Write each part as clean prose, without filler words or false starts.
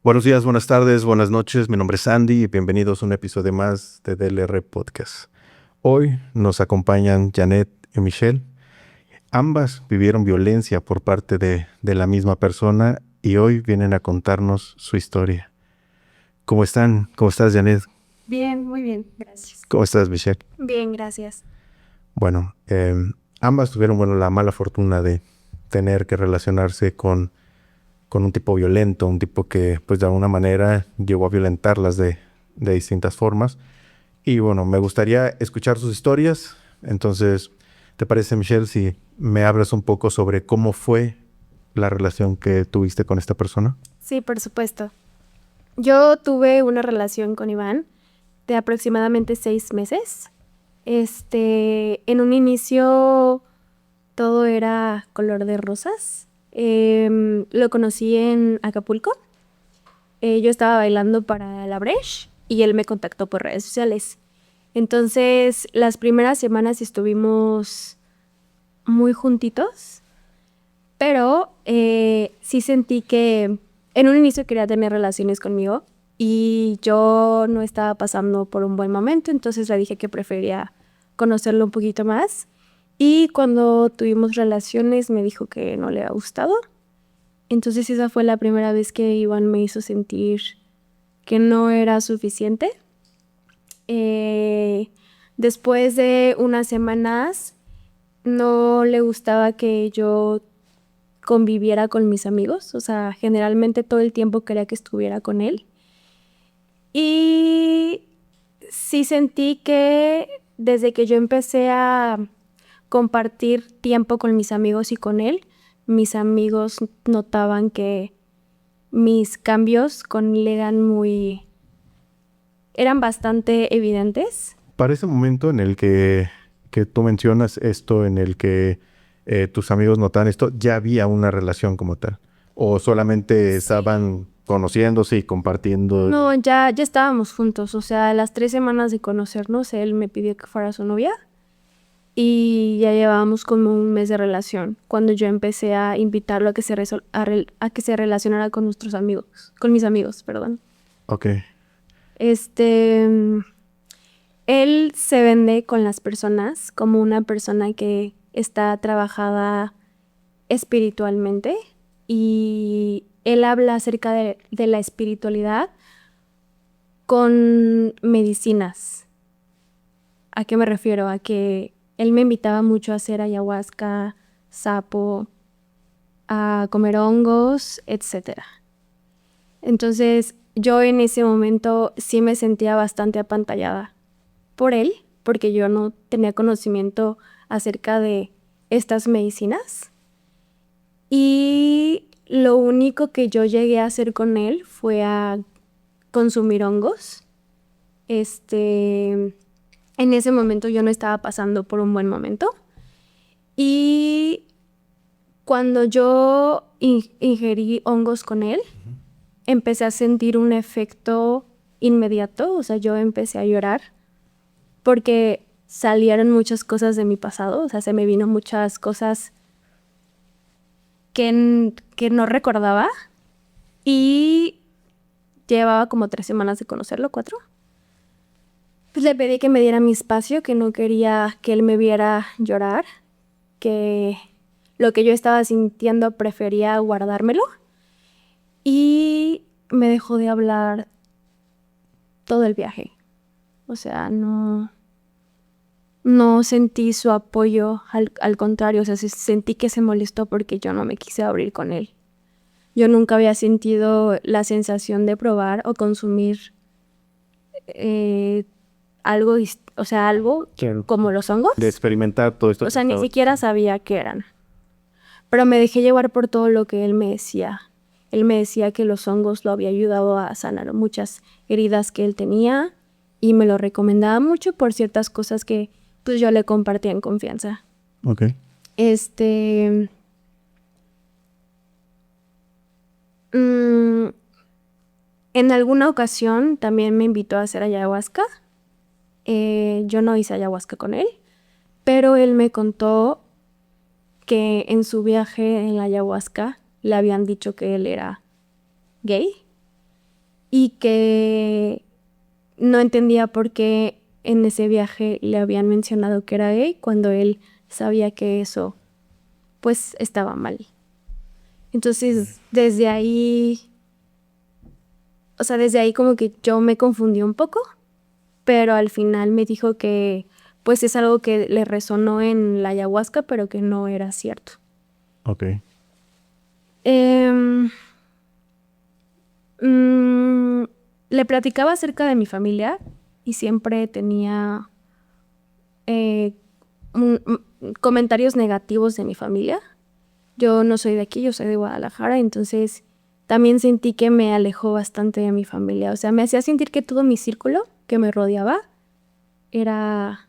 Buenos días, buenas tardes, buenas noches. Mi nombre es Andy y bienvenidos a un episodio más de DLR Podcast. Hoy nos acompañan Janet y Michelle. Ambas vivieron violencia por parte de la misma persona y hoy vienen a contarnos su historia. ¿Cómo están? ¿Cómo estás, Janet? Bien, muy bien, gracias. ¿Cómo estás, Michelle? Bien, gracias. Bueno, ambas tuvieron la mala fortuna de tener que relacionarse con un tipo violento, un tipo que pues de alguna manera llegó a violentarlas de distintas formas. Y bueno, me gustaría escuchar sus historias. Entonces, ¿te parece, Michelle, si me hablas un poco sobre cómo fue la relación que tuviste con esta persona? Sí, por supuesto. Yo tuve una relación con Iván de aproximadamente 6 meses. En un inicio todo era color de rosas. Lo conocí en Acapulco. Yo estaba bailando para la Breche y él me contactó por redes sociales. Entonces, las primeras semanas estuvimos muy juntitos. Pero sí sentí que en un inicio quería tener relaciones conmigo y yo no estaba pasando por un buen momento, entonces le dije que prefería conocerlo un poquito más. Y cuando tuvimos relaciones me dijo que no le había gustado. Entonces esa fue la primera vez que Iván me hizo sentir que no era suficiente. Después de unas semanas no le gustaba que yo conviviera con mis amigos, o sea, generalmente todo el tiempo quería que estuviera con él. Y sí sentí que desde que yo empecé a compartir tiempo con mis amigos y con él, mis amigos notaban que mis cambios con él eran bastante evidentes. Para ese momento en el que tú mencionas esto, en el que tus amigos notan esto, ¿ya había una relación como tal? ¿O solamente estaban conociéndose y compartiendo? No, ya estábamos juntos, o sea, a las 3 semanas de conocernos, él me pidió que fuera su novia. Y ya llevábamos como un mes de relación cuando yo empecé a invitarlo a que a que se relacionara con nuestros amigos, con mis amigos, perdón. Ok. Mm, Él se vende con las personas como una persona que está trabajada espiritualmente y él habla acerca de la espiritualidad con medicinas. ¿A qué me refiero? A que él me invitaba mucho a hacer ayahuasca, sapo, a comer hongos, etc. Entonces yo en ese momento sí me sentía bastante apantallada por él, porque yo no tenía conocimiento acerca de estas medicinas. Y lo único que yo llegué a hacer con él fue a consumir hongos. En ese momento yo no estaba pasando por un buen momento. Y cuando yo ingerí hongos con él, empecé a sentir un efecto inmediato, o sea, yo empecé a llorar porque salieron muchas cosas de mi pasado, o sea, se me vino muchas cosas que no recordaba y llevaba como 3 semanas de conocerlo, 4. Pues le pedí que me diera mi espacio, que no quería que él me viera llorar, que lo que yo estaba sintiendo prefería guardármelo y me dejó de hablar todo el viaje. O sea, no sentí su apoyo, al contrario, o sea, sentí que se molestó porque yo no me quise abrir con él. Yo nunca había sentido la sensación de probar o consumir algo, o sea, algo Claro. como los hongos. De experimentar todo esto. O sea, ni siquiera sabía qué eran. Pero me dejé llevar por todo lo que él me decía. Él me decía que los hongos lo había ayudado a sanar muchas heridas que él tenía y me lo recomendaba mucho por ciertas cosas que pues yo le compartía en confianza. Ok. En alguna ocasión también me invitó a hacer ayahuasca. Yo no hice ayahuasca con él, pero él me contó que en su viaje en la ayahuasca le habían dicho que él era gay y que no entendía por qué en ese viaje le habían mencionado que era gay cuando él sabía que eso pues estaba mal. Entonces desde ahí, o sea, desde ahí como que yo me confundí un poco, pero al final me dijo que pues es algo que le resonó en la ayahuasca, pero que no era cierto. Ok. Le platicaba acerca de mi familia y siempre tenía comentarios negativos de mi familia. Yo no soy de aquí, yo soy de Guadalajara, entonces también sentí que me alejó bastante de mi familia. O sea, me hacía sentir que todo mi círculo que me rodeaba era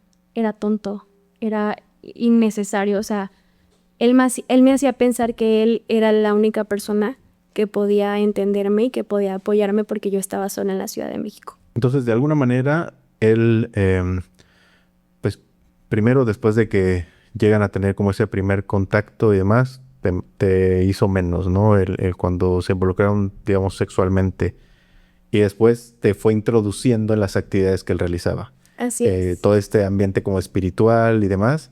tonto, era innecesario. O sea, él me hacía pensar que él era la única persona que podía entenderme y que podía apoyarme porque yo estaba sola en la Ciudad de México. Entonces, de alguna manera, él, pues, primero, después de que llegan a tener como ese primer contacto y demás, te hizo menos, ¿no? El cuando se involucraron, digamos, sexualmente. Y después te fue introduciendo en las actividades que él realizaba. Así es. Todo este ambiente como espiritual y demás.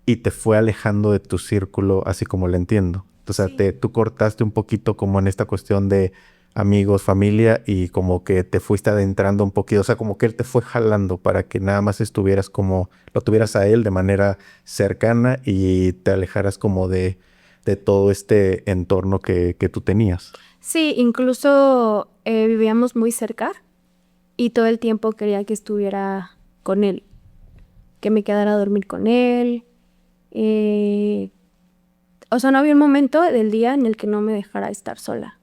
Y te fue alejando de tu círculo, así como lo entiendo. O sea, Sí. tú cortaste un poquito como en esta cuestión de amigos, familia, y como que te fuiste adentrando un poquito. O sea, como que él te fue jalando para que nada más estuvieras como, lo tuvieras a él de manera cercana y te alejaras como de todo este entorno que tú tenías. Sí, incluso vivíamos muy cerca y todo el tiempo quería que estuviera con él, que me quedara a dormir con él. O sea, no había un momento del día en el que no me dejara estar sola.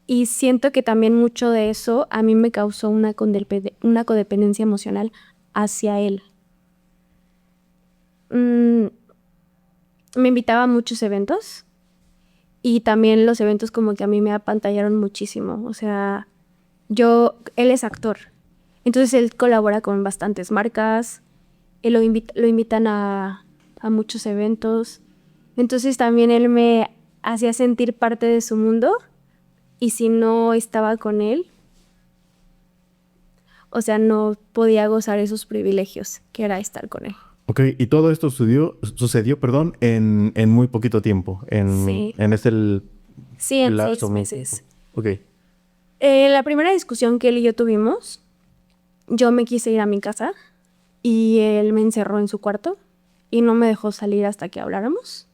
Y siento que también mucho de eso a mí me causó una codependencia emocional hacia él. Me invitaba a muchos eventos y también los eventos como que a mí me apantallaron muchísimo. O sea, él es actor, entonces él colabora con bastantes marcas, él lo invitan a muchos eventos. Entonces también él me hacía sentir parte de su mundo y si no estaba con él, o sea, no podía gozar esos privilegios que era estar con él. Ok, y todo esto sucedió, perdón, en muy poquito tiempo. Sí, En ese sí, en lapso 6 meses. Ok, La primera discusión que él y yo tuvimos, yo me quise ir a mi casa y él me encerró en su cuarto y no me dejó salir hasta que habláramos.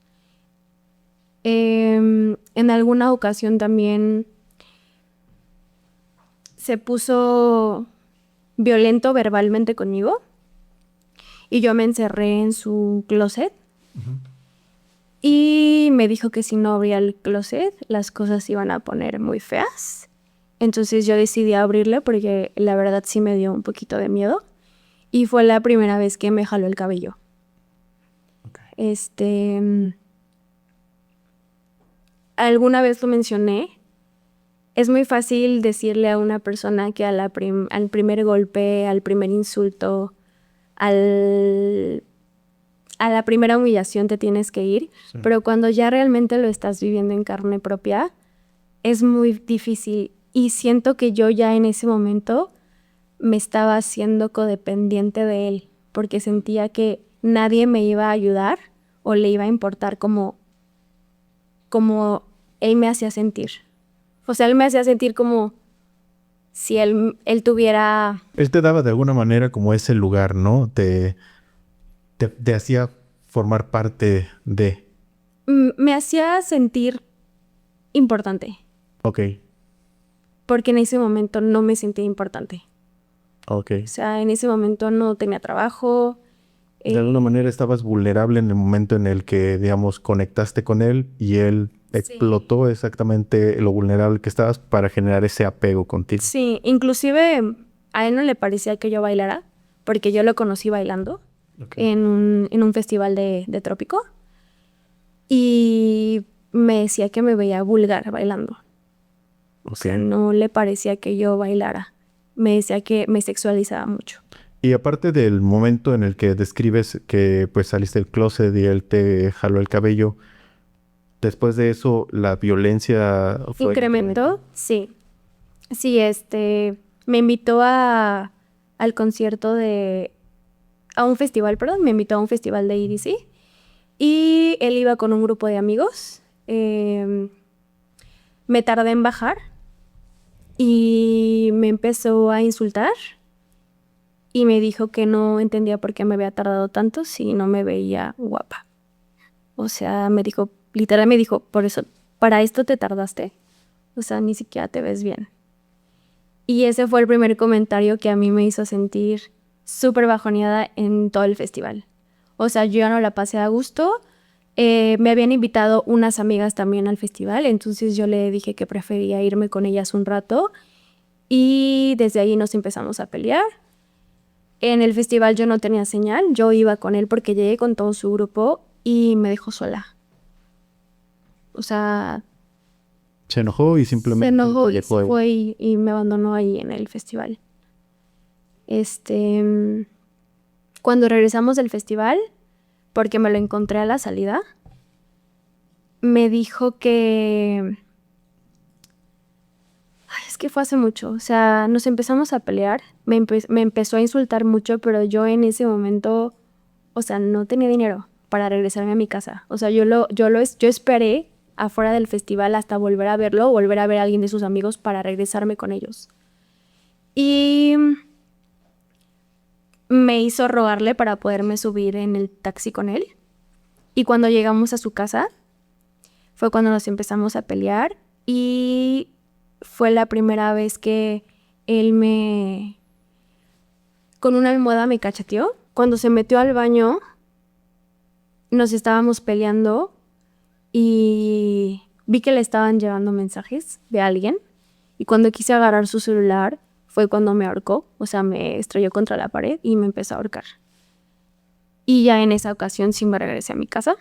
En alguna ocasión también se puso violento verbalmente conmigo y yo me encerré en su closet y me dijo que si no abría el closet las cosas se iban a poner muy feas. Entonces yo decidí abrirle porque la verdad sí me dio un poquito de miedo y fue la primera vez que me jaló el cabello. ok. Alguna vez lo mencioné. Es muy fácil decirle a una persona que al primer golpe, al primer insulto, a la primera humillación te tienes que ir, Sí. pero cuando ya realmente lo estás viviendo en carne propia, es muy difícil. Y siento que yo ya en ese momento me estaba haciendo codependiente de él, porque sentía que nadie me iba a ayudar o le iba a importar como él me hacía sentir. O sea, él me hacía sentir como si él tuviera... Él te daba de alguna manera como ese lugar, ¿no? Te hacía formar parte de... Me hacía sentir importante, Ok, porque en ese momento no me sentía importante. ok. O sea, en ese momento no tenía trabajo. De alguna manera estabas vulnerable en el momento en el que, digamos, conectaste con él y él Sí. explotó exactamente lo vulnerable que estabas para generar ese apego contigo. Sí, inclusive a él no le parecía que yo bailara, porque yo lo conocí bailando Ok. en un festival de trópico y me decía que me veía vulgar bailando. O Ok. sea, no le parecía que yo bailara. Me decía que me sexualizaba mucho. Y aparte del momento en el que describes que pues saliste del closet y él te jaló el cabello, después de eso la violencia fue Incrementó, sí. Sí, me invitó al concierto a un festival, perdón, me invitó a un festival de EDC y él iba con un grupo de amigos. Me tardé en bajar y me empezó a insultar y me dijo que no entendía por qué me había tardado tanto si no me veía guapa. O sea, literal me dijo, por eso, para esto te tardaste. O sea, ni siquiera te ves bien. Y ese fue el primer comentario que a mí me hizo sentir súper bajoneada en todo el festival. O sea, yo ya no la pasé a gusto. Me habían invitado unas amigas también al festival, entonces yo le dije que prefería irme con ellas un rato y desde ahí nos empezamos a pelear. En el festival yo no tenía señal, yo iba con él porque llegué con todo su grupo y me dejó sola. O sea, Se enojó y se simplemente enojó te y se dejó ahí. fue y me abandonó ahí en el festival. Cuando regresamos del festival, porque me lo encontré a la salida, me dijo que... Ay, es que fue hace mucho, o sea, nos empezamos a pelear, me empezó a insultar mucho, pero yo en ese momento, o sea, no tenía dinero para regresarme a mi casa. O sea, yo esperé afuera del festival hasta volver a verlo, volver a ver a alguien de sus amigos para regresarme con ellos. Y me hizo rogarle para poderme subir en el taxi con él. Y cuando llegamos a su casa, fue cuando nos empezamos a pelear y fue la primera vez que él con una almohada me cacheteó. Cuando se metió al baño, nos estábamos peleando y vi que le estaban llevando mensajes de alguien. Y cuando quise agarrar su celular, fue cuando me ahorcó. O sea, me estrelló contra la pared y me empezó a ahorcar. Y ya en esa ocasión sí me regresé a mi casa.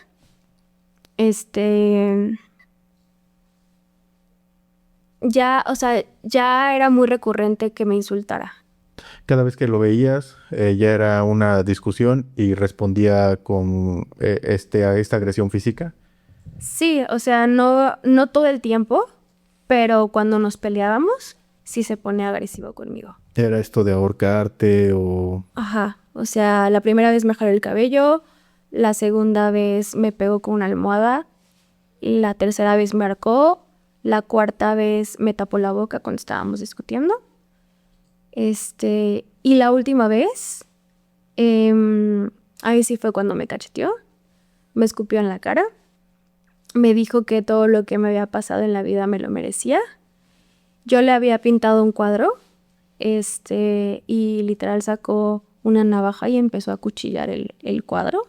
Ya, o sea, ya era muy recurrente que me insultara. Cada vez que lo veías, ya era una discusión y respondía con a esta agresión física. Sí, o sea, no todo el tiempo, pero cuando nos peleábamos, sí se pone agresivo conmigo. Era esto de ahorcarte o... Ajá, o sea, la primera vez me jaló el cabello, la segunda vez me pegó con una almohada, la tercera vez me arcó, la cuarta vez me tapó la boca cuando estábamos discutiendo. Y la última vez, ahí sí fue cuando me cacheteó, me escupió en la cara, me dijo que todo lo que me había pasado en la vida me lo merecía. Yo le había pintado un cuadro, y literal sacó una navaja y empezó a acuchillar el cuadro.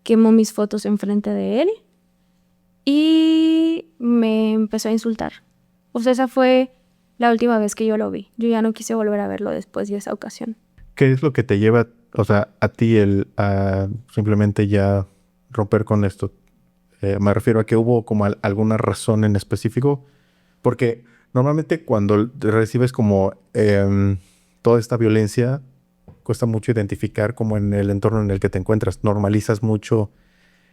Quemó mis fotos enfrente de él y me empezó a insultar. O sea, esa fue la última vez que yo lo vi. Yo ya no quise volver a verlo después de esa ocasión. ¿Qué es lo que te lleva, o sea, a ti a simplemente ya romper con esto? Me refiero a que hubo como alguna razón en específico, porque normalmente cuando recibes como toda esta violencia, cuesta mucho identificar como en el entorno en el que te encuentras. Normalizas mucho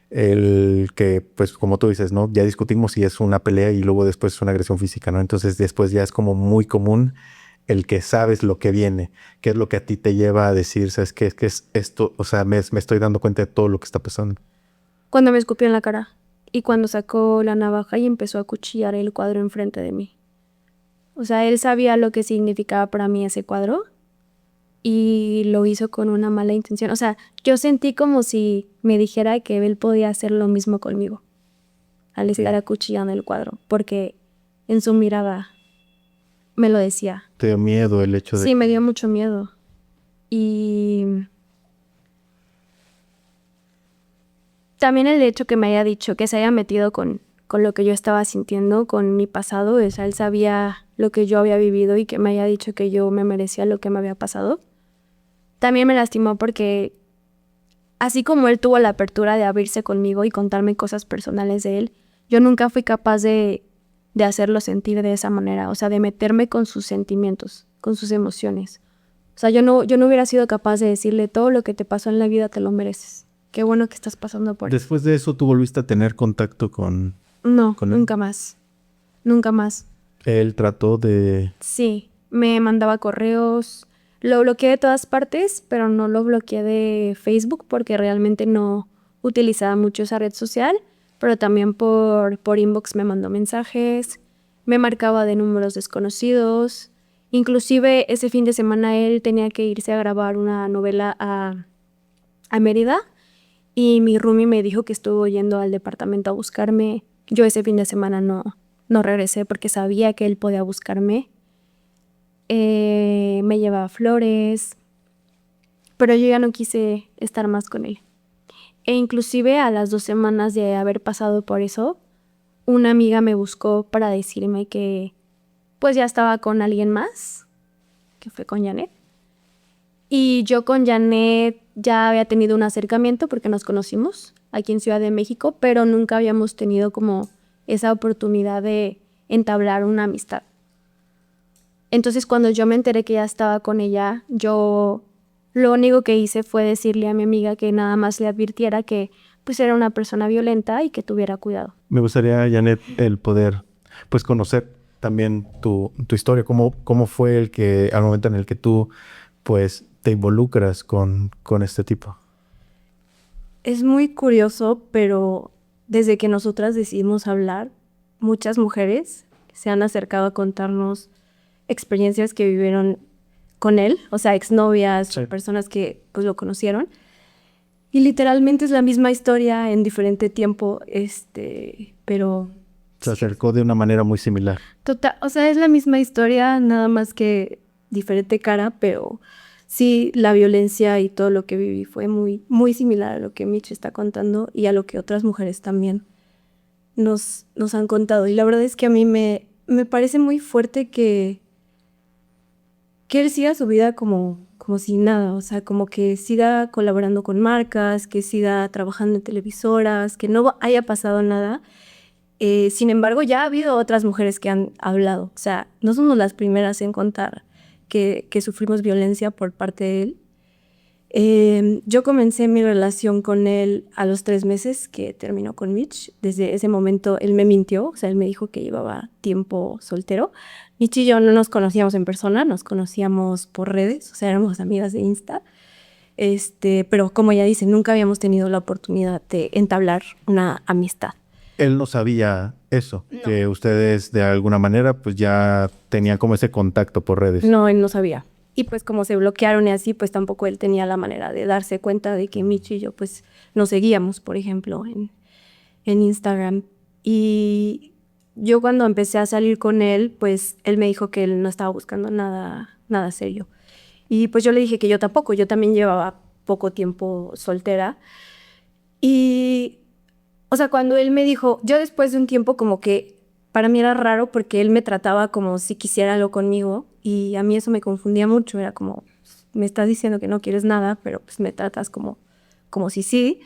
el que, pues como tú dices, ¿no? Ya discutimos si es una pelea y luego después es una agresión física, ¿no? Entonces después ya es como muy común el que sabes lo que viene, qué es lo que a ti te lleva a decir, ¿sabes qué? Es que es esto, o sea, me estoy dando cuenta de todo lo que está pasando. Cuando me escupió en la cara y cuando sacó la navaja y empezó a acuchillar el cuadro enfrente de mí. O sea, él sabía lo que significaba para mí ese cuadro y lo hizo con una mala intención. O sea, yo sentí como si me dijera que él podía hacer lo mismo conmigo al estar acuchillando el cuadro, porque en su mirada me lo decía. ¿Te dio miedo el hecho de...? Sí, me dio mucho miedo. Y también el hecho que me haya dicho, que se haya metido con lo que yo estaba sintiendo, con mi pasado, o sea, él sabía lo que yo había vivido y que me haya dicho que yo me merecía lo que me había pasado. También me lastimó porque así como él tuvo la apertura de abrirse conmigo y contarme cosas personales de él, yo nunca fui capaz de hacerlo sentir de esa manera, o sea, de meterme con sus sentimientos, con sus emociones. O sea, yo no hubiera sido capaz de decirle todo lo que te pasó en la vida te lo mereces. Qué bueno que estás pasando por eso. Después de eso, ¿tú volviste a tener contacto con No, él? nunca más. Nunca más. Él trató de... Sí, me mandaba correos, lo bloqueé de todas partes, pero no lo bloqueé de Facebook porque realmente no utilizaba mucho esa red social, pero también por inbox me mandó mensajes, me marcaba de números desconocidos, inclusive ese fin de semana él tenía que irse a grabar una novela a Mérida y mi roomie me dijo que estuvo yendo al departamento a buscarme. Yo ese fin de semana no regresé porque sabía que él podía buscarme. Me llevaba flores, pero yo ya no quise estar más con él. E inclusive a las 2 semanas de haber pasado por eso, una amiga me buscó para decirme que pues ya estaba con alguien más, que fue con Janet. Y yo con Janet ya había tenido un acercamiento porque nos conocimos aquí en Ciudad de México, pero nunca habíamos tenido como esa oportunidad de entablar una amistad. Entonces cuando yo me enteré que ya estaba con ella, yo lo único que hice fue decirle a mi amiga que nada más le advirtiera que pues era una persona violenta y que tuviera cuidado. Me gustaría, Janet, el poder, pues, conocer también tu historia. ¿Cómo fue el que, al momento en el que tú, pues, te involucras con este tipo? Es muy curioso, pero desde que nosotras decidimos hablar, muchas mujeres se han acercado a contarnos experiencias que vivieron con él, o sea, exnovias, Sí. personas que pues lo conocieron. Y literalmente es la misma historia en diferente tiempo, pero Se acercó de una manera muy similar. total, o sea, es la misma historia, nada más que diferente cara, pero sí, la violencia y todo lo que viví fue muy, muy similar a lo que Mitch está contando y a lo que otras mujeres también nos han contado. Y la verdad es que a mí me parece muy fuerte que él siga su vida como si nada, o sea, como que siga colaborando con marcas, que siga trabajando en televisoras, que no haya pasado nada. Sin embargo, ya ha habido otras mujeres que han hablado, o sea, no somos las primeras en contar que sufrimos violencia por parte de él. Yo comencé mi relación con él a los 3 meses que terminó con Mitch. Desde ese momento él me mintió, o sea, él me dijo que llevaba tiempo soltero. Mitch y yo no nos conocíamos en persona, nos conocíamos por redes, o sea, éramos amigas de Insta. Pero como ya dice, nunca habíamos tenido la oportunidad de entablar una amistad. Él no sabía eso, No. que ustedes de alguna manera, pues, ya tenían como ese contacto por redes. No, él no sabía. Y pues como se bloquearon y así, pues tampoco él tenía la manera de darse cuenta de que Mitch y yo pues nos seguíamos, por ejemplo, en Instagram. Y yo cuando empecé a salir con él, pues él me dijo que él no estaba buscando nada serio. Y pues yo le dije que yo tampoco, yo también llevaba poco tiempo soltera. Y, o sea, cuando él me dijo, yo después de un tiempo como que para mí era raro porque él me trataba como si quisiera algo conmigo y a mí eso me confundía mucho, era como, me estás diciendo que no quieres nada, pero pues me tratas como si sí.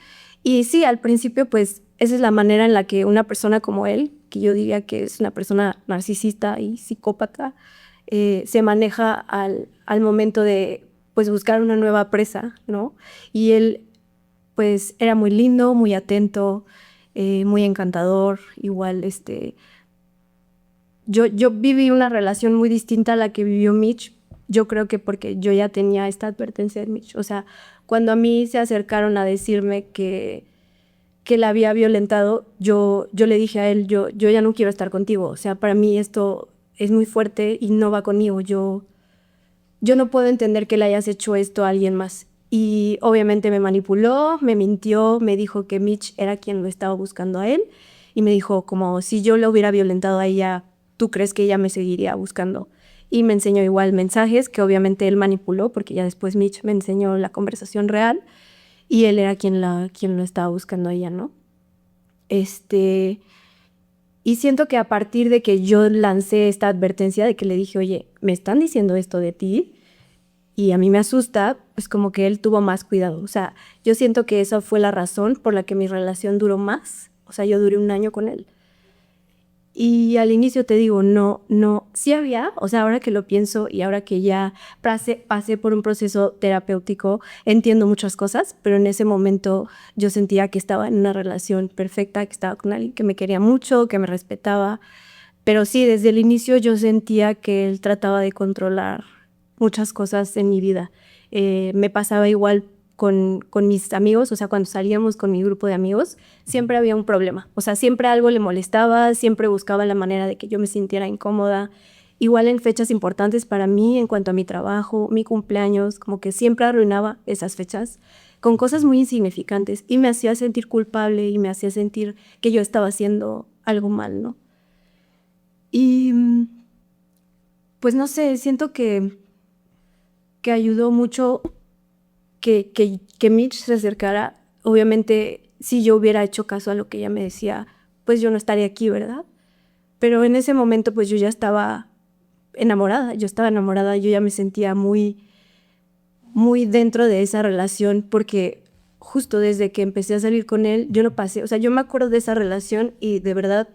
Y sí, al principio pues esa es la manera en la que una persona como él, que yo diría que es una persona narcisista y psicópata, se maneja al momento de pues buscar una nueva presa, ¿no? Y él pues era muy lindo, muy atento, muy encantador, igual yo viví una relación muy distinta a la que vivió Mitch, yo creo que porque yo ya tenía esta advertencia de Mitch, o sea, cuando a mí se acercaron a decirme que la había violentado, yo le dije a él, yo ya no quiero estar contigo, o sea, para mí esto es muy fuerte y no va conmigo, yo no puedo entender que le hayas hecho esto a alguien más. Y obviamente me manipuló, me mintió, me dijo que Mitch era quien lo estaba buscando a él y me dijo como si yo le hubiera violentado a ella, ¿tú crees que ella me seguiría buscando? Y me enseñó igual mensajes que obviamente él manipuló porque ya después Mitch me enseñó la conversación real y él era quien lo estaba buscando a ella, ¿no? Y siento que a partir de que yo lancé esta advertencia de que le dije, oye, me están diciendo esto de ti y a mí me asusta, pues como que él tuvo más cuidado. O sea, yo siento que esa fue la razón por la que mi relación duró más. O sea, yo duré 1 año con él. Y al inicio te digo, no, sí había, o sea, ahora que lo pienso y ahora que ya pasé por un proceso terapéutico, entiendo muchas cosas, pero en ese momento yo sentía que estaba en una relación perfecta, que estaba con alguien que me quería mucho, que me respetaba, Pero sí, desde el inicio yo sentía que él trataba de controlar muchas cosas en mi vida. Me pasaba igual con mis amigos, o sea, cuando salíamos con mi grupo de amigos, siempre había un problema. O sea, siempre algo le molestaba, siempre buscaba la manera de que yo me sintiera incómoda. Igual en fechas importantes para mí, en cuanto a mi trabajo, mi cumpleaños, como que siempre arruinaba esas fechas con cosas muy insignificantes y me hacía sentir culpable y me hacía sentir que yo estaba haciendo algo mal, ¿no? Y pues no sé, siento que ayudó mucho que Mitch se acercara. Obviamente, si yo hubiera hecho caso a lo que ella me decía, pues yo no estaría aquí, ¿verdad? Pero en ese momento, pues yo ya estaba enamorada, yo ya me sentía muy, muy dentro de esa relación, porque justo desde que empecé a salir con él, yo no pasé, o sea, yo me acuerdo de esa relación y de verdad,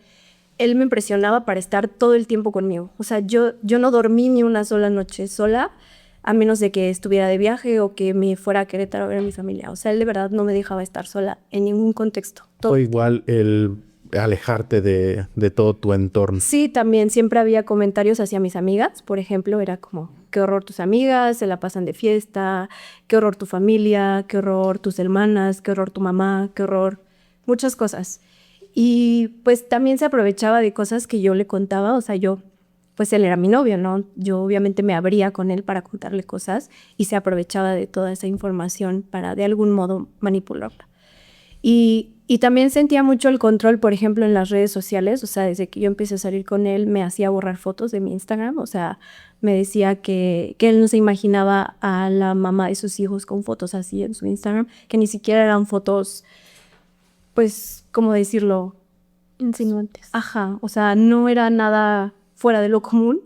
él me impresionaba para estar todo el tiempo conmigo. O sea, yo no dormí ni una sola noche sola, a menos de que estuviera de viaje o que me fuera a Querétaro a ver a mi familia. O sea, él de verdad no me dejaba estar sola en ningún contexto. O igual el alejarte de todo tu entorno. Sí, también siempre había comentarios hacia mis amigas, por ejemplo, era como, qué horror tus amigas, se la pasan de fiesta, qué horror tu familia, qué horror tus hermanas, qué horror tu mamá, qué horror, muchas cosas. Y pues también se aprovechaba de cosas que yo le contaba, o sea, pues él era mi novio, ¿no? Yo obviamente me abría con él para contarle cosas y se aprovechaba de toda esa información para de algún modo manipularla. Y también sentía mucho el control, por ejemplo, en las redes sociales. O sea, desde que yo empecé a salir con él, me hacía borrar fotos de mi Instagram. O sea, me decía que él no se imaginaba a la mamá de sus hijos con fotos así en su Instagram, que ni siquiera eran fotos, pues, ¿cómo decirlo? Insinuantes. Ajá, o sea, no era nada fuera de lo común.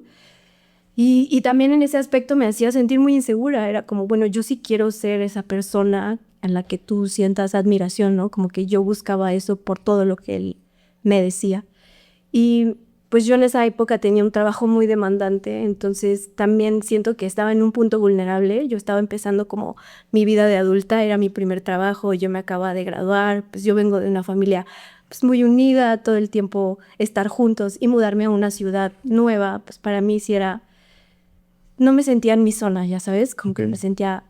Y también en ese aspecto me hacía sentir muy insegura. Era como, bueno, yo sí quiero ser esa persona en la que tú sientas admiración, ¿no? Como que yo buscaba eso por todo lo que él me decía. Y pues yo en esa época tenía un trabajo muy demandante, entonces también siento que estaba en un punto vulnerable. Yo estaba empezando como mi vida de adulta, era mi primer trabajo, yo me acababa de graduar, pues yo vengo de una familia pues muy unida, todo el tiempo estar juntos y mudarme a una ciudad nueva, pues para mí sí era, no me sentía en mi zona, ya sabes, como que me sentía,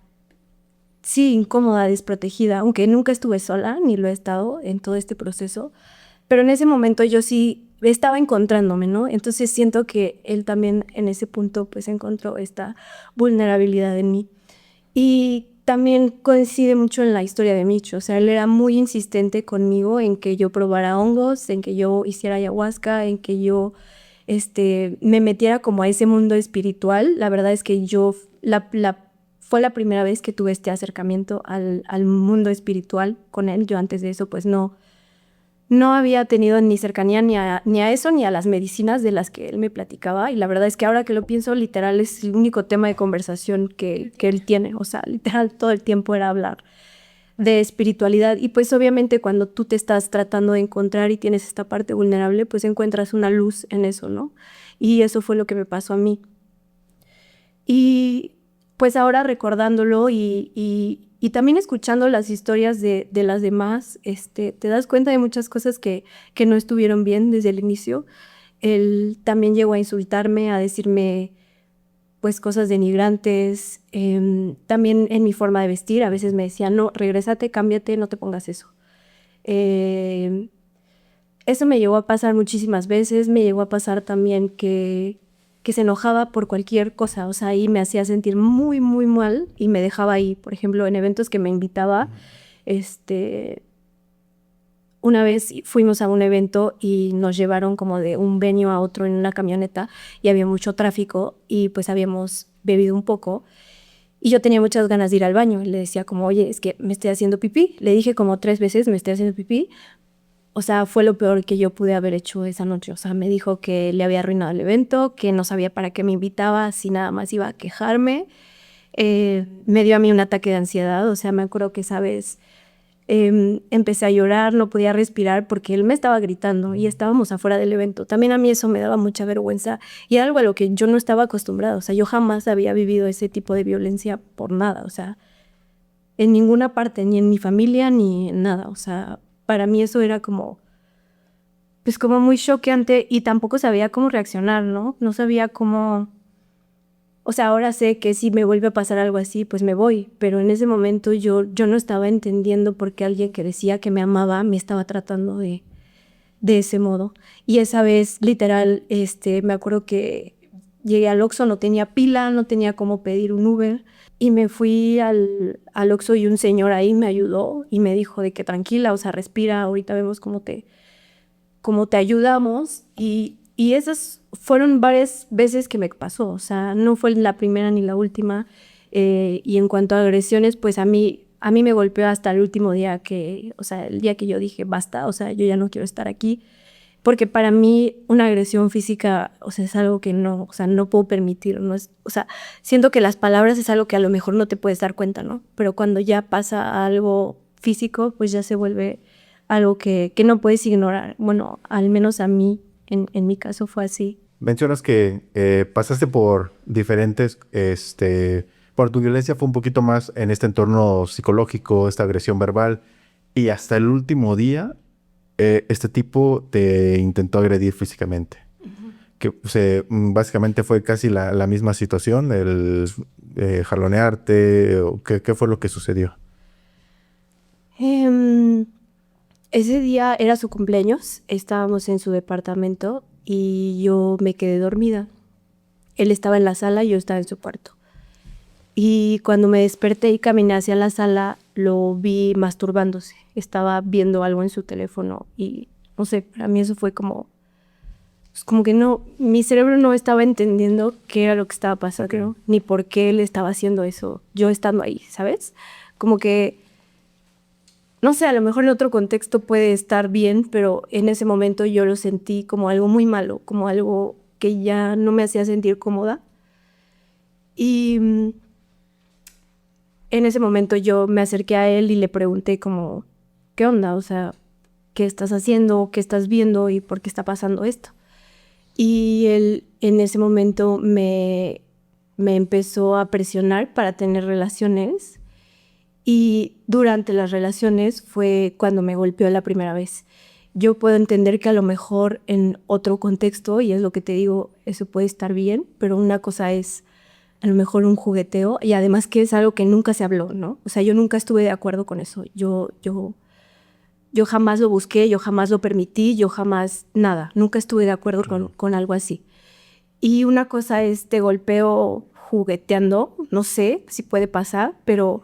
sí, incómoda, desprotegida, aunque nunca estuve sola, ni lo he estado en todo este proceso, pero en ese momento yo sí estaba encontrándome, ¿no? Entonces siento que él también en ese punto pues encontró esta vulnerabilidad en mí. Y también coincide mucho en la historia de Micho, o sea, él era muy insistente conmigo en que yo probara hongos, en que yo hiciera ayahuasca, en que yo me metiera como a ese mundo espiritual. La verdad es que fue la primera vez que tuve este acercamiento al mundo espiritual con él. Yo antes de eso pues no había tenido ni cercanía ni a eso ni a las medicinas de las que él me platicaba, y la verdad es que ahora que lo pienso, literal es el único tema de conversación que él tiene. O sea, literal todo el tiempo era hablar de espiritualidad. Y pues obviamente cuando tú te estás tratando de encontrar y tienes esta parte vulnerable, pues encuentras una luz en eso, ¿no? Y eso fue lo que me pasó a mí. Y pues ahora recordándolo y también escuchando las historias de las demás, te das cuenta de muchas cosas que no estuvieron bien desde el inicio. Él también llegó a insultarme, a decirme pues cosas denigrantes, también en mi forma de vestir. A veces me decía, no, regrésate, cámbiate, no te pongas eso. Eso me llegó a pasar muchísimas veces. Me llegó a pasar también que se enojaba por cualquier cosa, o sea, ahí me hacía sentir muy, muy mal y me dejaba ahí. Por ejemplo, en eventos que me invitaba, una vez fuimos a un evento y nos llevaron como de un venue a otro en una camioneta y había mucho tráfico y pues habíamos bebido un poco y yo tenía muchas ganas de ir al baño. Y le decía como, oye, es que me estoy haciendo pipí. Le dije como 3 veces, me estoy haciendo pipí. O sea, fue lo peor que yo pude haber hecho esa noche. O sea, me dijo que le había arruinado el evento, que no sabía para qué me invitaba, si nada más iba a quejarme. Me dio a mí un ataque de ansiedad. O sea, me acuerdo que esa vez empecé a llorar, no podía respirar porque él me estaba gritando y estábamos afuera del evento. También a mí eso me daba mucha vergüenza y era algo a lo que yo no estaba acostumbrada. O sea, yo jamás había vivido ese tipo de violencia por nada. O sea, en ninguna parte, ni en mi familia, ni en nada. O sea, para mí eso era como, pues como muy choqueante y tampoco sabía cómo reaccionar, ¿no? No sabía cómo... O sea, ahora sé que si me vuelve a pasar algo así, pues me voy, pero en ese momento yo no estaba entendiendo por qué alguien que decía que me amaba me estaba tratando de ese modo. Y esa vez, literal, me acuerdo que llegué al Oxxo, no tenía pila, no tenía cómo pedir un Uber, y me fui al Oxxo y un señor ahí me ayudó y me dijo de que tranquila, o sea, respira, ahorita vemos cómo te ayudamos. Y esas fueron varias veces que me pasó, o sea, no fue la primera ni la última. Y en cuanto a agresiones, pues a mí me golpeó hasta el último día o sea, el día que yo dije basta, o sea, yo ya no quiero estar aquí, porque para mí una agresión física, o sea, es algo que no, o sea, no puedo permitir, no es, o sea, siento que las palabras es algo que a lo mejor no te puedes dar cuenta, ¿no? Pero cuando ya pasa a algo físico, pues ya se vuelve algo que no puedes ignorar. Bueno, al menos a mí, en mi caso fue así. Mencionas que pasaste por diferentes, por tu violencia fue un poquito más en este entorno psicológico, esta agresión verbal, y hasta el último día, este tipo te intentó agredir físicamente. Que básicamente fue casi la misma situación, el jalonearte, o ¿qué fue lo que sucedió? Ese día era su cumpleaños, estábamos en su departamento y yo me quedé dormida. Él estaba en la sala y yo estaba en su cuarto. Y cuando me desperté y caminé hacia la sala, lo vi masturbándose. Estaba viendo algo en su teléfono y no sé, para mí eso fue pues como que no, mi cerebro no estaba entendiendo qué era lo que estaba pasando, ¿no? Ni por qué él estaba haciendo eso, yo estando ahí, ¿sabes? Como que, no sé, a lo mejor en otro contexto puede estar bien, pero en ese momento yo lo sentí como algo muy malo, como algo que ya no me hacía sentir cómoda. Y en ese momento yo me acerqué a él y le pregunté como, ¿qué onda? O sea, ¿qué estás haciendo? ¿Qué estás viendo? ¿Y por qué está pasando esto? Y él en ese momento me empezó a presionar para tener relaciones. Y durante las relaciones fue cuando me golpeó la primera vez. Yo puedo entender que a lo mejor en otro contexto, y es lo que te digo, eso puede estar bien, pero una cosa es a lo mejor un jugueteo y además que es algo que nunca se habló, ¿no? O sea, yo nunca estuve de acuerdo con eso. Yo jamás lo busqué, yo jamás lo permití, yo jamás nada. Nunca estuve de acuerdo con algo así. Y una cosa es te golpeo jugueteando, no sé si puede pasar, pero...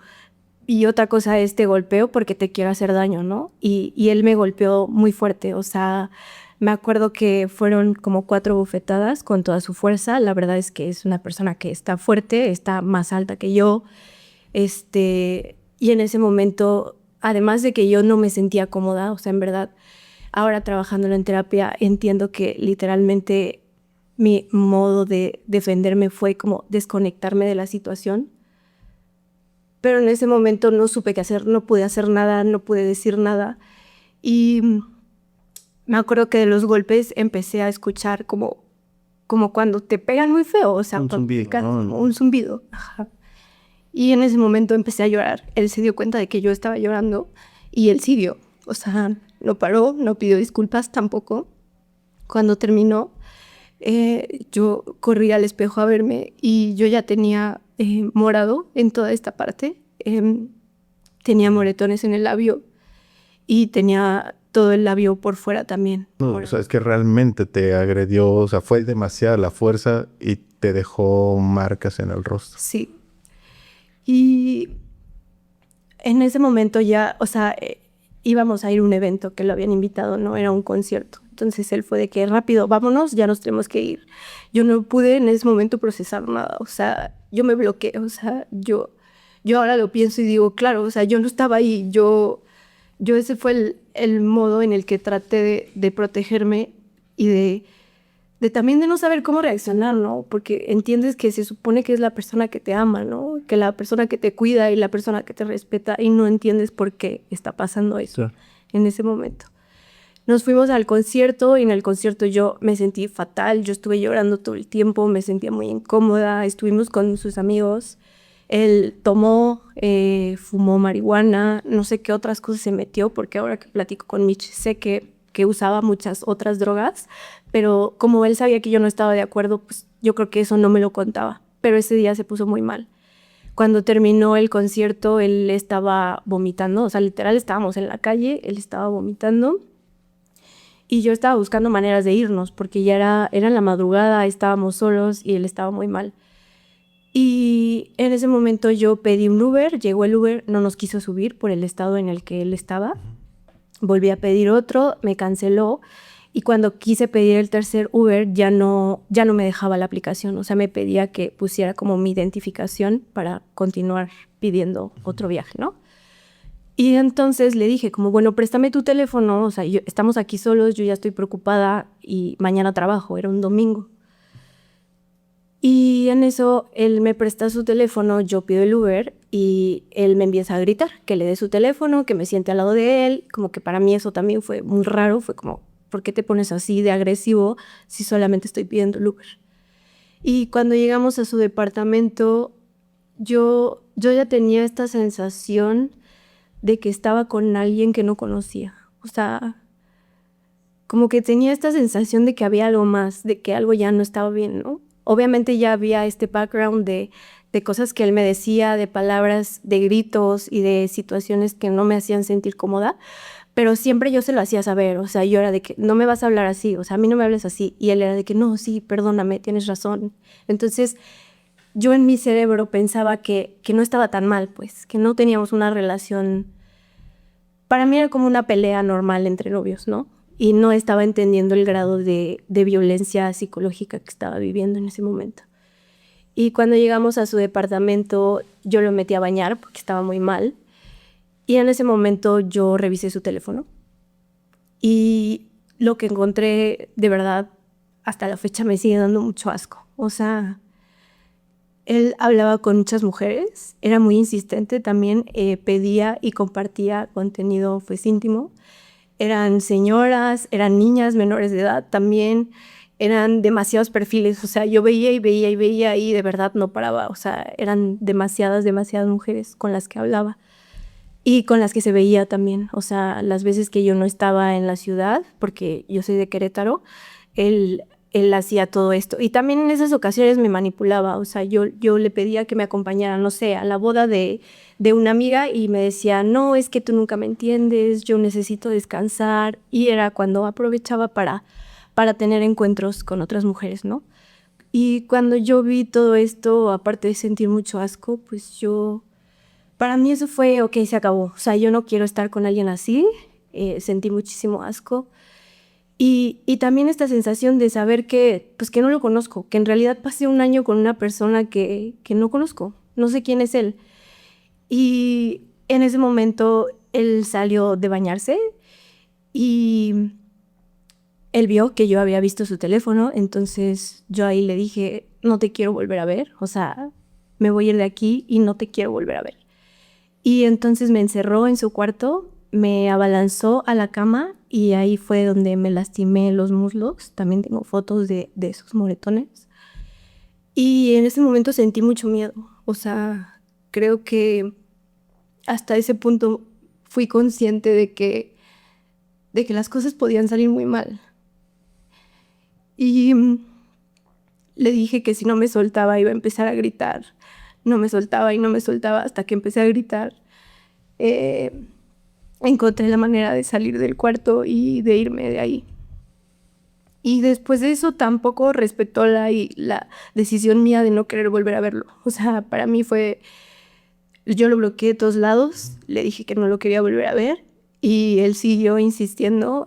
Y otra cosa es te golpeo porque te quiero hacer daño, ¿no? Y él me golpeó muy fuerte, o sea, me acuerdo que fueron como 4 bofetadas con toda su fuerza. La verdad es que es una persona que está fuerte, está más alta que yo. Y en ese momento, además de que yo no me sentía cómoda, o sea, en verdad, ahora trabajando en terapia, entiendo que literalmente mi modo de defenderme fue como desconectarme de la situación. Pero en ese momento no supe qué hacer, no pude hacer nada, no pude decir nada. Y me acuerdo que de los golpes empecé a escuchar como cuando te pegan muy feo, o sea, Un zumbido, ¿no? un zumbido. Ajá. Y en ese momento empecé a llorar. Él se dio cuenta de que yo estaba llorando y él siguió. O sea, no paró, no pidió disculpas tampoco. Cuando terminó, yo corrí al espejo a verme y yo ya tenía morado en toda esta parte. Tenía moretones en el labio y tenía todo el labio por fuera también. No, o sea, es que realmente te agredió, o sea, fue demasiada la fuerza y te dejó marcas en el rostro. Sí. Y en ese momento ya, o sea, íbamos a ir a un evento que lo habían invitado, no era un concierto. Entonces él fue de que rápido, vámonos, ya nos tenemos que ir. Yo no pude en ese momento procesar nada, o sea, yo me bloqueé, o sea, yo ahora lo pienso y digo, claro, o sea, yo no estaba ahí, yo ese fue el modo en el que traté de protegerme y de también de no saber cómo reaccionar, ¿no? Porque entiendes que se supone que es la persona que te ama, ¿no? Que la persona que te cuida y la persona que te respeta y no entiendes por qué está pasando eso en ese momento. Nos fuimos al concierto y en el concierto yo me sentí fatal, yo estuve llorando todo el tiempo, me sentía muy incómoda, estuvimos con sus amigos, él tomó, fumó marihuana, no sé qué otras cosas se metió, porque ahora que platico con Mitch sé que que usaba muchas otras drogas, pero como él sabía que yo no estaba de acuerdo, pues yo creo que eso no me lo contaba. Pero ese día se puso muy mal. Cuando terminó el concierto, él estaba vomitando, o sea, literal estábamos en la calle, él estaba vomitando y yo estaba buscando maneras de irnos porque ya era en la madrugada, estábamos solos y él estaba muy mal. Y en ese momento yo pedí un Uber, llegó el Uber, no nos quiso subir por el estado en el que él estaba. Volví a pedir otro, me canceló. Y cuando quise pedir el tercer Uber, ya no me dejaba la aplicación. O sea, me pedía que pusiera como mi identificación para continuar pidiendo otro viaje, ¿no? Y entonces le dije como, bueno, préstame tu teléfono. O sea, estamos aquí solos, yo ya estoy preocupada y mañana trabajo, era un domingo. Y en eso él me presta su teléfono, yo pido el Uber y él me empieza a gritar que le dé su teléfono, que me siente al lado de él. Como que para mí eso también fue muy raro, fue como, ¿por qué te pones así de agresivo si solamente estoy pidiendo el Uber? Y cuando llegamos a su departamento, yo ya tenía esta sensación de que estaba con alguien que no conocía. O sea, como que tenía esta sensación de que había algo más, de que algo ya no estaba bien, ¿no? Obviamente ya había este background de cosas que él me decía, de palabras, de gritos y de situaciones que no me hacían sentir cómoda, pero siempre yo se lo hacía saber, o sea, yo era de que no me vas a hablar así, o sea, a mí no me hables así, y él era de que no, sí, perdóname, tienes razón. Entonces, yo en mi cerebro pensaba que no estaba tan mal, pues, que no teníamos una relación, para mí era como una pelea normal entre novios, ¿no? Y no estaba entendiendo el grado de violencia psicológica que estaba viviendo en ese momento. Y cuando llegamos a su departamento, yo lo metí a bañar porque estaba muy mal. Y en ese momento yo revisé su teléfono. Y lo que encontré, de verdad, hasta la fecha me sigue dando mucho asco. O sea, él hablaba con muchas mujeres, era muy insistente también, pedía y compartía contenido pues íntimo. Eran señoras, eran niñas menores de edad también, eran demasiados perfiles, o sea, yo veía y veía y veía y de verdad no paraba, o sea, eran demasiadas mujeres con las que hablaba y con las que se veía también, o sea, las veces que yo no estaba en la ciudad, porque yo soy de Querétaro, él hacía todo esto y también en esas ocasiones me manipulaba, o sea, yo le pedía que me acompañara, no sé, a la boda de una amiga y me decía, no, es que tú nunca me entiendes, yo necesito descansar, y era cuando aprovechaba para tener encuentros con otras mujeres, ¿no? Y cuando yo vi todo esto, aparte de sentir mucho asco, pues para mí eso fue, ok, se acabó, o sea, yo no quiero estar con alguien así, sentí muchísimo asco. Y también esta sensación de saber que no lo conozco, que en realidad pasé un año con una persona que no conozco, no sé quién es él. Y en ese momento él salió de bañarse y él vio que yo había visto su teléfono, entonces yo ahí le dije, no te quiero volver a ver, o sea, me voy a ir de aquí y no te quiero volver a ver. Y entonces me encerró en su cuarto, me abalanzó a la cama y ahí fue donde me lastimé los muslos. También tengo fotos de esos moretones. Y en ese momento sentí mucho miedo. O sea, creo que hasta ese punto fui consciente de que las cosas podían salir muy mal. Y le dije que si no me soltaba iba a empezar a gritar. No me soltaba y no me soltaba hasta que empecé a gritar. Encontré la manera de salir del cuarto y de irme de ahí. Y después de eso tampoco respetó la decisión mía de no querer volver a verlo. O sea, para mí fue, yo lo bloqueé de todos lados, le dije que no lo quería volver a ver y él siguió insistiendo.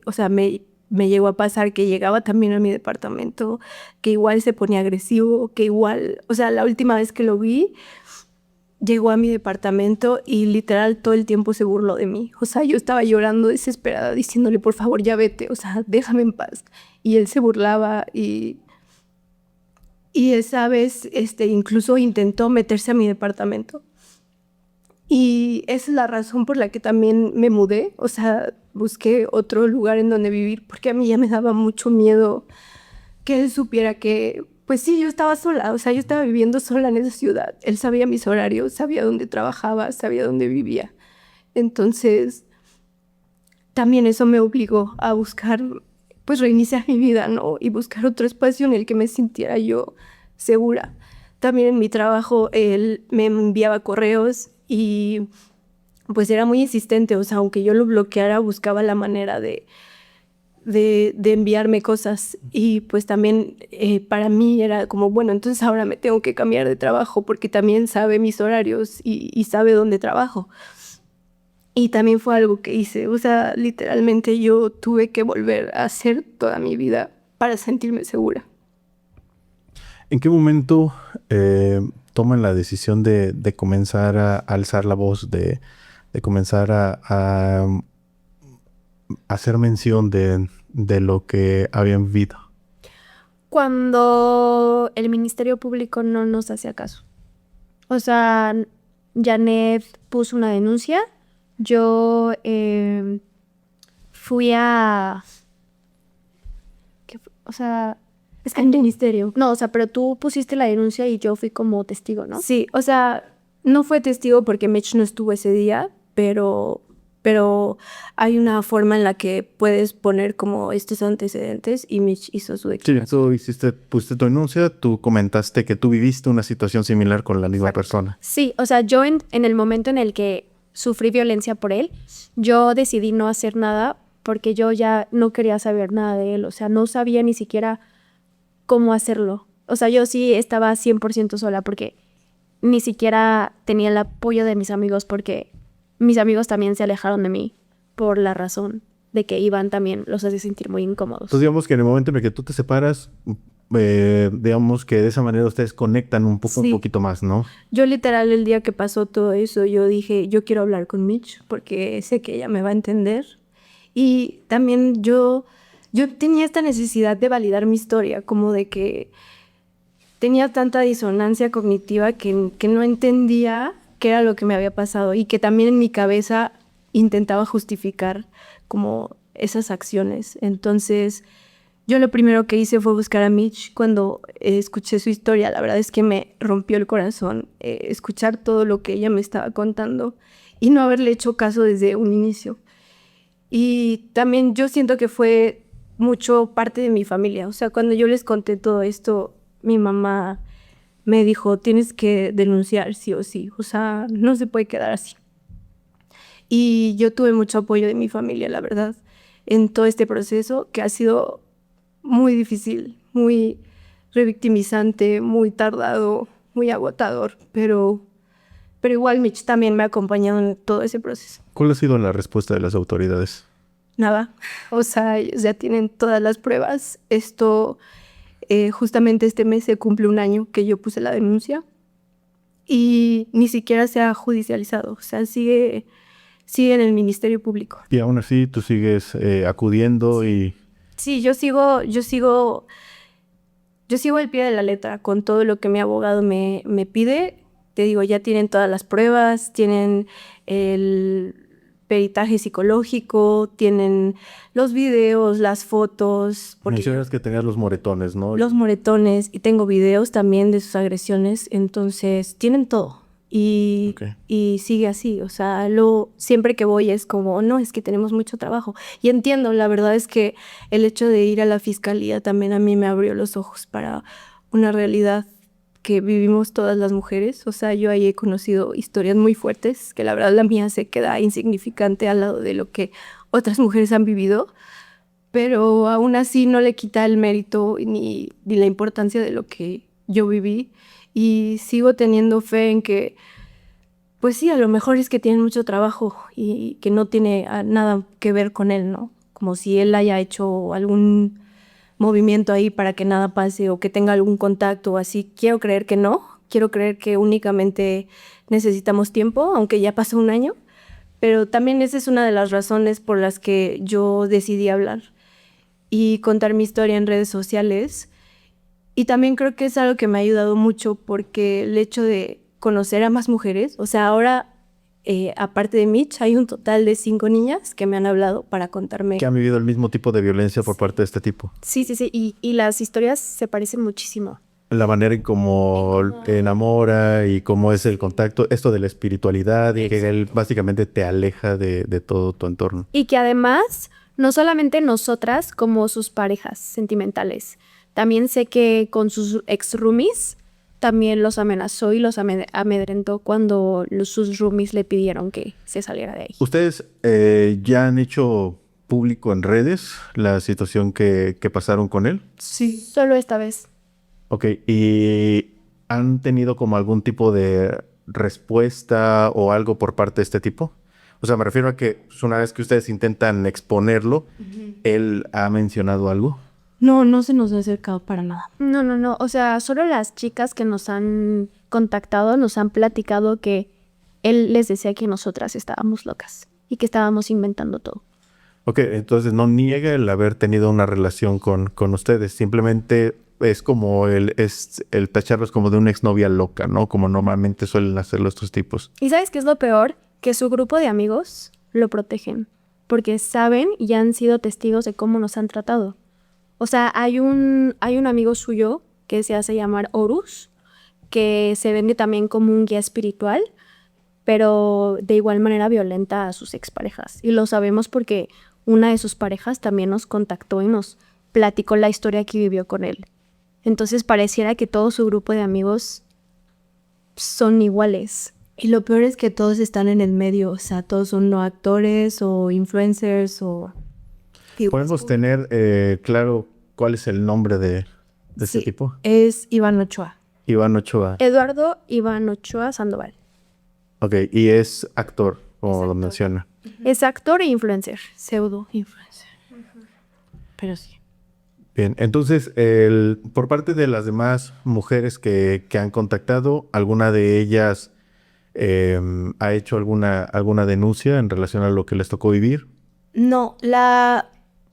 O sea, me llegó a pasar que llegaba también a mi departamento, que igual se ponía agresivo, que igual, o sea, la última vez que lo vi, llegó a mi departamento y literal todo el tiempo se burló de mí. O sea, yo estaba llorando desesperada diciéndole, por favor, ya vete, o sea, déjame en paz. Y él se burlaba y esa vez incluso intentó meterse a mi departamento. Y esa es la razón por la que también me mudé. O sea, busqué otro lugar en donde vivir porque a mí ya me daba mucho miedo que él supiera que pues sí, yo estaba sola, o sea, yo estaba viviendo sola en esa ciudad. Él sabía mis horarios, sabía dónde trabajaba, sabía dónde vivía. Entonces, también eso me obligó a buscar, pues reiniciar mi vida, ¿no? Y buscar otro espacio en el que me sintiera yo segura. También en mi trabajo él me enviaba correos y pues era muy insistente, o sea, aunque yo lo bloqueara, buscaba la manera de enviarme cosas. Y pues también para mí era como, bueno, entonces ahora me tengo que cambiar de trabajo porque también sabe mis horarios y sabe dónde trabajo. Y también fue algo que hice, o sea, literalmente yo tuve que volver a hacer toda mi vida para sentirme segura. ¿En qué momento toman la decisión de comenzar a alzar la voz, de comenzar a hacer mención de lo que habían vivido? Cuando el Ministerio Público no nos hacía caso. O sea, Janet puso una denuncia. Yo fui a... O sea, es que... Al ministerio. No, o sea, pero tú pusiste la denuncia y yo fui como testigo, ¿no? Sí, o sea, no fue testigo porque Mitch no estuvo ese día, pero hay una forma en la que puedes poner como estos antecedentes y Mitch hizo su declaración. Sí, tú pusiste tu denuncia, tú comentaste que tú viviste una situación similar con la misma persona. Sí, o sea, yo en el momento en el que sufrí violencia por él, yo decidí no hacer nada porque yo ya no quería saber nada de él, o sea, no sabía ni siquiera cómo hacerlo. O sea, yo sí estaba 100% sola porque ni siquiera tenía el apoyo de mis amigos porque mis amigos también se alejaron de mí por la razón de que Iván también los hace sentir muy incómodos. Entonces, digamos que en el momento en el que tú te separas, digamos que de esa manera ustedes conectan un Sí. poquito más, ¿no? Yo literal el día que pasó todo eso, yo dije, yo quiero hablar con Mitch porque sé que ella me va a entender. Y también yo tenía esta necesidad de validar mi historia, como de que tenía tanta disonancia cognitiva que no entendía qué era lo que me había pasado y que también en mi cabeza intentaba justificar como esas acciones. Entonces, yo lo primero que hice fue buscar a Mitch cuando escuché su historia. La verdad es que me rompió el corazón escuchar todo lo que ella me estaba contando y no haberle hecho caso desde un inicio. Y también yo siento que fue mucho parte de mi familia. O sea, cuando yo les conté todo esto, mi mamá me dijo, tienes que denunciar sí o sí. O sea, no se puede quedar así. Y yo tuve mucho apoyo de mi familia, la verdad, en todo este proceso que ha sido muy difícil, muy revictimizante, muy tardado, muy agotador, pero igual Mitch también me ha acompañado en todo ese proceso. ¿Cuál ha sido la respuesta de las autoridades? Nada, o sea, ellos ya tienen todas las pruebas. Esto, justamente este mes se cumple un año que yo puse la denuncia y ni siquiera se ha judicializado, o sea, sigue en el Ministerio Público. Y aún así tú sigues acudiendo y... Sí, yo sigo al pie de la letra con todo lo que mi abogado me pide. Te digo, ya tienen todas las pruebas, tienen el peritaje psicológico, tienen los videos, las fotos. Mencionas que tenías los moretones, ¿no? Los moretones, y tengo videos también de sus agresiones, entonces tienen todo. Y, Okay. y sigue así, o sea, siempre que voy es como, no, es que tenemos mucho trabajo. Y entiendo, la verdad es que el hecho de ir a la fiscalía también a mí me abrió los ojos para una realidad que vivimos todas las mujeres. O sea, yo ahí he conocido historias muy fuertes, que la verdad la mía se queda insignificante al lado de lo que otras mujeres han vivido, pero aún así no le quita el mérito ni la importancia de lo que yo viví. Y sigo teniendo fe en que, pues sí, a lo mejor es que tienen mucho trabajo y que no tiene nada que ver con él, ¿no? Como si él haya hecho algún movimiento ahí para que nada pase o que tenga algún contacto o así. Quiero creer que no. Quiero creer que únicamente necesitamos tiempo, aunque ya pasó un año. Pero también esa es una de las razones por las que yo decidí hablar y contar mi historia en redes sociales. Y también creo que es algo que me ha ayudado mucho porque el hecho de conocer a más mujeres, o sea, ahora, aparte de Mitch, hay un total de 5 niñas que me han hablado para contarme. Que han vivido el mismo tipo de violencia por parte de este tipo. Sí. Y las historias se parecen muchísimo. la manera en cómo te enamora y cómo es el contacto, esto de la espiritualidad y que él básicamente te aleja de todo tu entorno. Y que además, no solamente nosotras como sus parejas sentimentales, también sé que con sus ex roomies también los amenazó y los amedrentó cuando sus roomies le pidieron que se saliera de ahí. ¿Ustedes ya han hecho público en redes la situación que pasaron con él? Sí. Solo esta vez. Ok, ¿y han tenido como algún tipo de respuesta o algo por parte de este tipo? O sea, me refiero a que pues, una vez que ustedes intentan exponerlo, ¿él ha mencionado algo? No, no se nos ha acercado para nada. No. O sea, solo las chicas que nos han contactado nos han platicado que él les decía que nosotras estábamos locas y que estábamos inventando todo. Ok, entonces no niega el haber tenido una relación con ustedes. Simplemente es como el tacharlos como de una exnovia loca, ¿no? Como normalmente suelen hacerlo estos tipos. ¿Y sabes qué es lo peor? Que su grupo de amigos lo protegen porque saben y han sido testigos de cómo nos han tratado. O sea, hay un amigo suyo que se hace llamar Horus, que se vende también como un guía espiritual, pero de igual manera violenta a sus exparejas. Y lo sabemos porque una de sus parejas también nos contactó y nos platicó la historia que vivió con él. Entonces pareciera que todo su grupo de amigos son iguales. Y lo peor es que todos están en el medio, o sea, todos son no actores o influencers o... ¿Podemos tener claro cuál es el nombre de este Sí, tipo? es Iván Ochoa. Iván Ochoa. Eduardo Iván Ochoa Sandoval. Ok, y es actor, como Es lo actor. menciona. Es actor e influencer, pseudo influencer. Pero sí. Bien, entonces, por parte de las demás mujeres que han contactado, ¿alguna de ellas ha hecho alguna denuncia en relación a lo que les tocó vivir? No,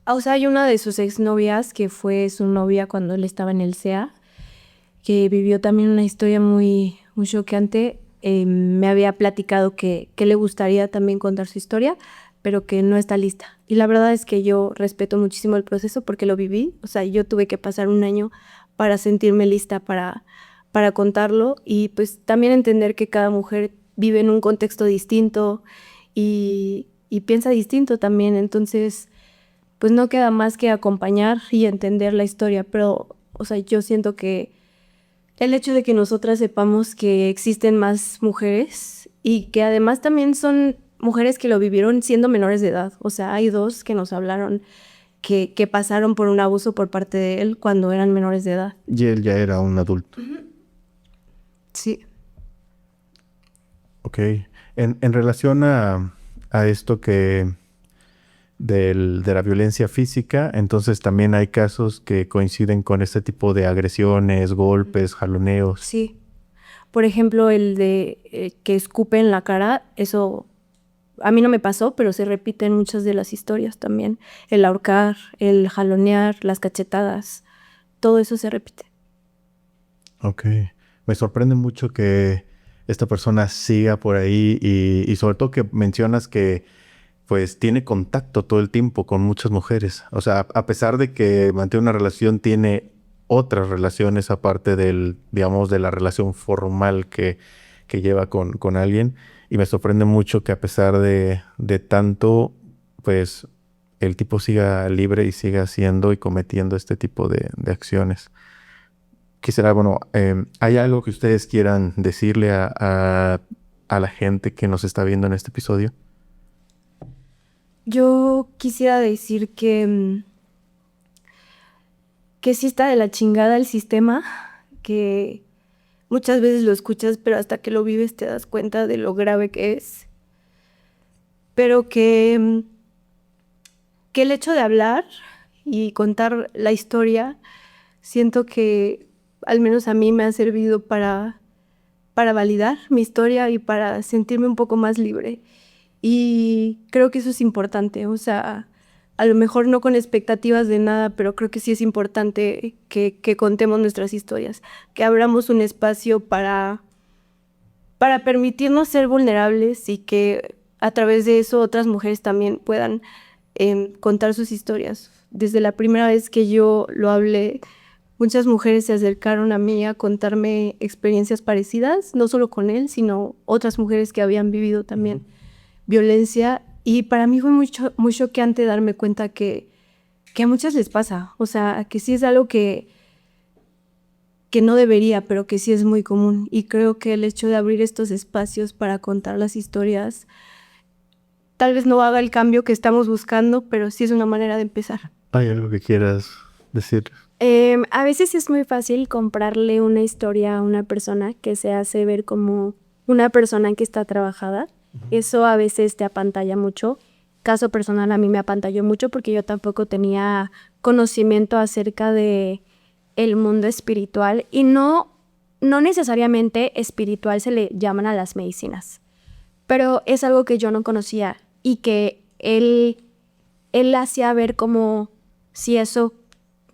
o sea, hay una de sus exnovias que fue su novia cuando él estaba en el CEA, que vivió también una historia muy, muy choqueante. Me había platicado que le gustaría también contar su historia, pero que no está lista. Y la verdad es que yo respeto muchísimo el proceso porque lo viví. O sea, yo tuve que pasar un año para sentirme lista para contarlo y pues también entender que cada mujer vive en un contexto distinto y piensa distinto también. Entonces, pues no queda más que acompañar y entender la historia. Pero, o sea, yo siento que el hecho de que nosotras sepamos que existen más mujeres y que además también son mujeres que lo vivieron siendo menores de edad. O sea, hay 2 que nos hablaron que pasaron por un abuso por parte de él cuando eran menores de edad. Y él ya era un adulto. Sí. Ok. En relación a esto de la violencia física, entonces también hay casos que coinciden con este tipo de agresiones, golpes, jaloneos. Sí. Por ejemplo, el de que escupe en la cara, eso a mí no me pasó, pero se repite en muchas de las historias también. El ahorcar, el jalonear, las cachetadas, todo eso se repite. Ok. Me sorprende mucho que esta persona siga por ahí y sobre todo que mencionas que pues tiene contacto todo el tiempo con muchas mujeres. O sea, a pesar de que mantiene una relación, tiene otras relaciones aparte digamos, de la relación formal que lleva con alguien. Y me sorprende mucho que a pesar de tanto, pues el tipo siga libre y siga haciendo y cometiendo este tipo de acciones. Quisiera, bueno, ¿hay algo que ustedes quieran decirle a la gente que nos está viendo en este episodio? Yo quisiera decir que sí está de la chingada el sistema, que muchas veces lo escuchas, pero hasta que lo vives te das cuenta de lo grave que es. Pero que el hecho de hablar y contar la historia, siento que al menos a mí me ha servido para validar mi historia y para sentirme un poco más libre. Y creo que eso es importante, o sea, a lo mejor no con expectativas de nada, pero creo que sí es importante que contemos nuestras historias, que abramos un espacio para permitirnos ser vulnerables y que a través de eso otras mujeres también puedan contar sus historias. Desde la primera vez que yo lo hablé Muchas mujeres se acercaron a mí a contarme experiencias parecidas, no solo con él, sino otras mujeres que habían vivido también violencia. Y para mí fue muy choqueante darme cuenta que a muchas les pasa. O sea, que sí es algo que no debería, pero que sí es muy común. Y creo que el hecho de abrir estos espacios para contar las historias tal vez no haga el cambio que estamos buscando, pero sí es una manera de empezar. ¿Hay algo que quieras decir? A veces es muy fácil comprarle una historia a una persona que se hace ver como una persona que está trabajada. Eso a veces te apantalla mucho. Caso personal, a mí me apantalló mucho porque yo tampoco tenía conocimiento acerca de el mundo espiritual, y no necesariamente espiritual se le llaman a las medicinas, pero es algo que yo no conocía y que él hacía ver como si eso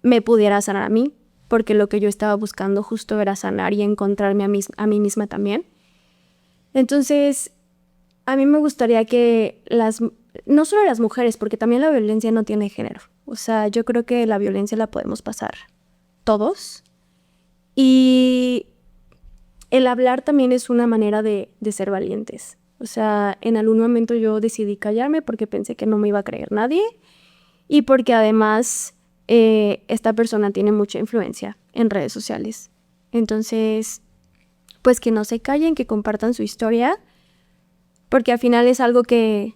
me pudiera sanar a mí, porque lo que yo estaba buscando justo era sanar y encontrarme a mí misma también. Entonces, a mí me gustaría que no solo las mujeres, porque también la violencia no tiene género. O sea, yo creo que la violencia la podemos pasar todos. Y el hablar también es una manera de ser valientes. O sea, en algún momento yo decidí callarme porque pensé que no me iba a creer nadie y porque además esta persona tiene mucha influencia en redes sociales. Entonces, pues que no se callen, que compartan su historia, porque al final es algo que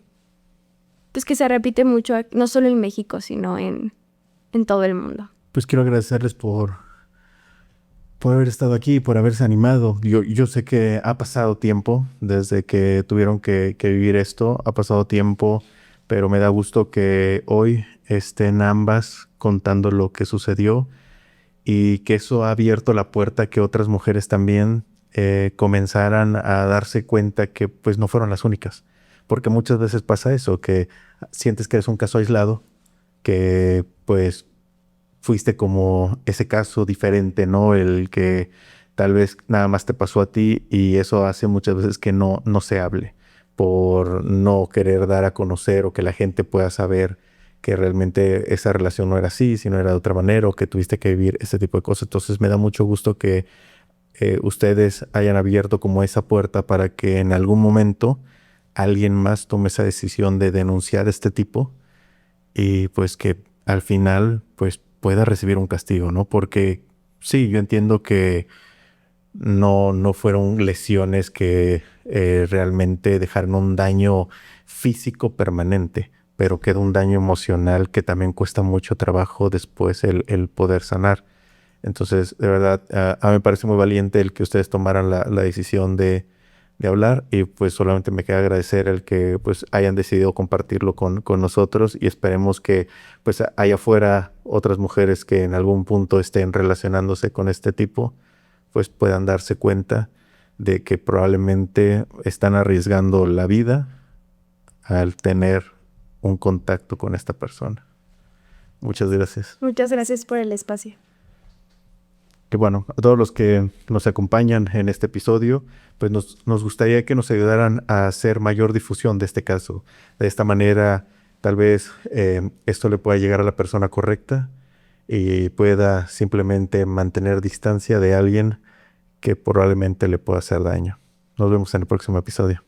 se repite mucho, no solo en México, sino en todo el mundo. Pues quiero agradecerles por haber estado aquí, por haberse animado. Yo sé que ha pasado tiempo desde que tuvieron que vivir esto, ha pasado tiempo, pero me da gusto que hoy estén ambas contando lo que sucedió y que eso ha abierto la puerta a que otras mujeres también comenzaran a darse cuenta que pues no fueron las únicas. Porque muchas veces pasa eso, que sientes que eres un caso aislado, que pues fuiste como ese caso diferente, ¿no? El que tal vez nada más te pasó a ti y eso hace muchas veces que no se hable por no querer dar a conocer o que la gente pueda saber que realmente esa relación no era así, sino era de otra manera o que tuviste que vivir ese tipo de cosas. Entonces me da mucho gusto que ustedes hayan abierto como esa puerta para que en algún momento alguien más tome esa decisión de denunciar este tipo y pues que al final pues pueda recibir un castigo, ¿no? Porque sí, yo entiendo que no fueron lesiones que realmente dejaron un daño físico permanente, pero queda un daño emocional que también cuesta mucho trabajo después el poder sanar. Entonces, de verdad, a mí me parece muy valiente el que ustedes tomaran la decisión de hablar y pues solamente me queda agradecer el que pues hayan decidido compartirlo con nosotros y esperemos que pues haya afuera otras mujeres que en algún punto estén relacionándose con este tipo pues puedan darse cuenta de que probablemente están arriesgando la vida al tener un contacto con esta persona. Muchas gracias. Muchas gracias por el espacio. Que bueno, a todos los que nos acompañan en este episodio, pues nos gustaría que nos ayudaran a hacer mayor difusión de este caso. De esta manera, tal vez esto le pueda llegar a la persona correcta y pueda simplemente mantener distancia de alguien que probablemente le pueda hacer daño. Nos vemos en el próximo episodio.